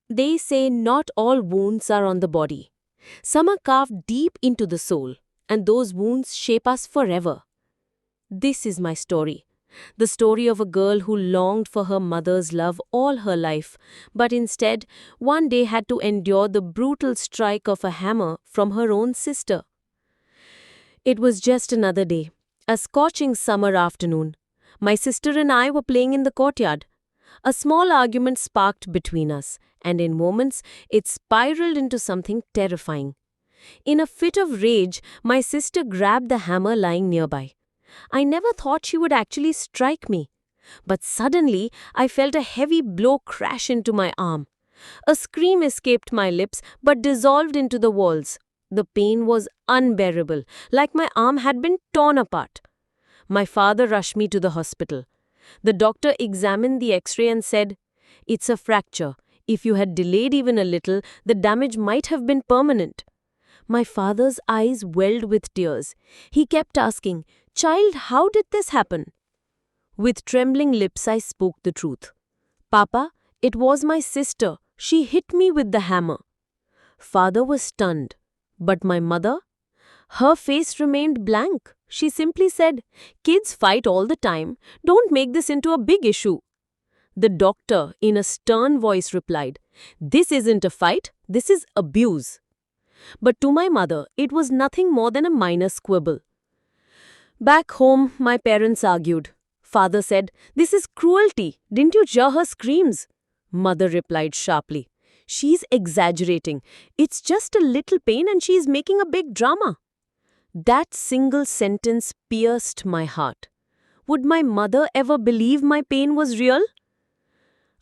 They say not all wounds are on the body. Some are carved deep into the soul, and those wounds shape us forever. This is my story. The story of a girl who longed for her mother's love all her life, but instead, one day had to endure the brutal strike of a hammer from her own sister. It was just another day, a scorching summer afternoon. My sister and I were playing in the courtyard. A small argument sparked between us, and in moments, it spiraled into something terrifying. In a fit of rage, my sister grabbed the hammer lying nearby. I never thought she would actually strike me. But suddenly, I felt a heavy blow crash into my arm. A scream escaped my lips but dissolved into the walls. The pain was unbearable, like my arm had been torn apart. My father rushed me to the hospital. The doctor examined the x-ray and said, "It's a fracture. If you had delayed even a little, the damage might have been permanent." My father's eyes welled with tears. He kept asking, "Child, how did this happen?" With trembling lips, I spoke the truth. "Papa, it was my sister. She hit me with the hammer." Father was stunned. But my mother? Her face remained blank. She simply said, "Kids fight all the time. Don't make this into a big issue." The doctor, in a stern voice, replied, "This isn't a fight. This is abuse." But to my mother, it was nothing more than a minor squabble. Back home, my parents argued. Father said, "This is cruelty. Didn't you hear her screams?" Mother replied sharply, "She's exaggerating. It's just a little pain and she's making a big drama." That single sentence pierced my heart. Would my mother ever believe my pain was real?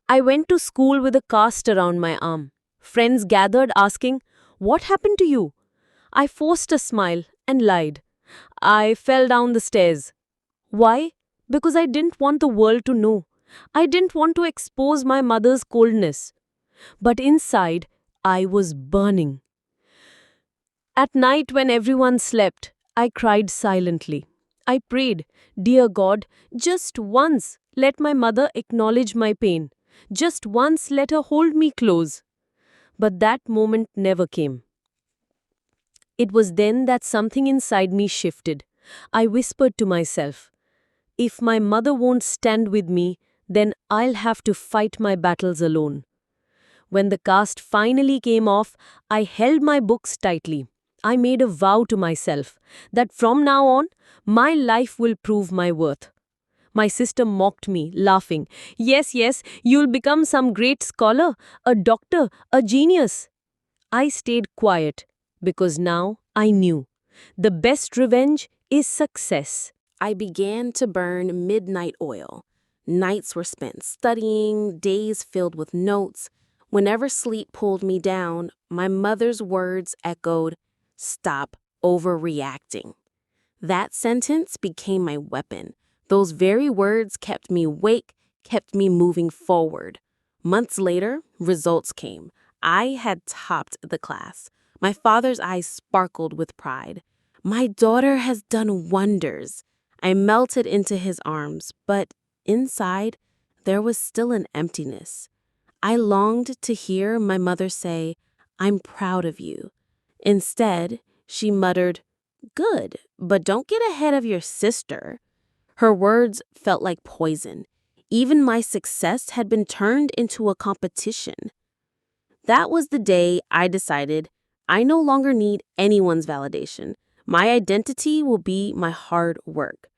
I went to school with a cast around my arm. Friends gathered asking, "What happened to you?" I forced a smile and lied. "I fell down the stairs." Why? Because I didn't want the world to know. I didn't want to expose my mother's coldness. But inside, I was burning. At night, when everyone slept, I cried silently. I prayed, "Dear God, just once let my mother acknowledge my pain. Just once let her hold me close." But that moment never came. It was then that something inside me shifted. I whispered to myself, "If my mother won't stand with me, then I'll have to fight my battles alone." When the cast finally came off, I held my books tightly. I made a vow to myself that from now on, my life will prove my worth. My sister mocked me, laughing. "Yes, yes, you'll become some great scholar, a doctor, a genius." I stayed quiet because now I knew the best revenge is success. I began to burn midnight oil. Nights were spent studying, days filled with notes. Whenever sleep pulled me down, my mother's words echoed, "Stop overreacting." That sentence became my weapon. Those very words kept me awake, kept me moving forward. Months later, results came. I had topped the class. My father's eyes sparkled with pride. "My daughter has done wonders." I melted into his arms, but inside, there was still an emptiness. I longed to hear my mother say, "I'm proud of you." Instead, she muttered, "Good, but don't get ahead of your sister." Her words felt like poison. Even my success had been turned into a competition. That was the day I decided I no longer need anyone's validation. My identity will be my hard work.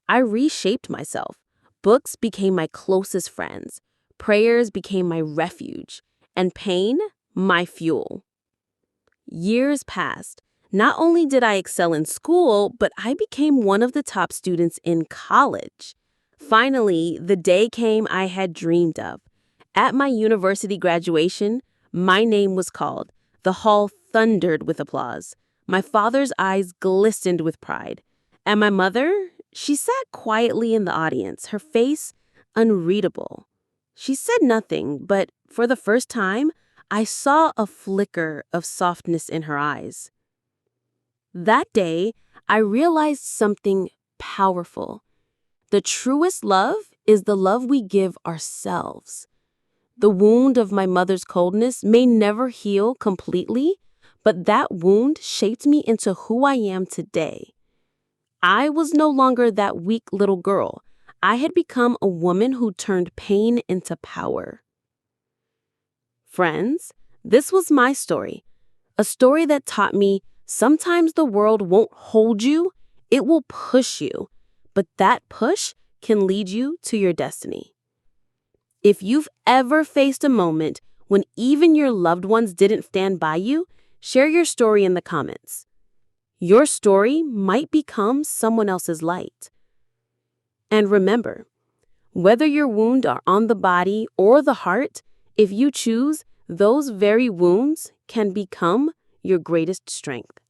I reshaped myself. Books became my closest friends. Prayers became my refuge. And pain, my fuel. Years passed. Not only did I excel in school, but I became one of the top students in college. Finally, the day came I had dreamed of. At my university graduation, my name was called. The hall thundered with applause. My father's eyes glistened with pride. And my mother, she sat quietly in the audience, her face unreadable. She said nothing, but for the first time, I saw a flicker of softness in her eyes. That day, I realized something powerful. The truest love is the love we give ourselves. The wound of my mother's coldness may never heal completely, but that wound shaped me into who I am today. I was no longer that weak little girl. I had become a woman who turned pain into power. Friends, this was my story. A story that taught me sometimes the world won't hold you, it will push you. But that push can lead you to your destiny. If you've ever faced a moment when even your loved ones didn't stand by you, share your story in the comments. Your story might become someone else's light. And remember, whether your wounds are on the body or the heart, if you choose, those very wounds can become your greatest strength.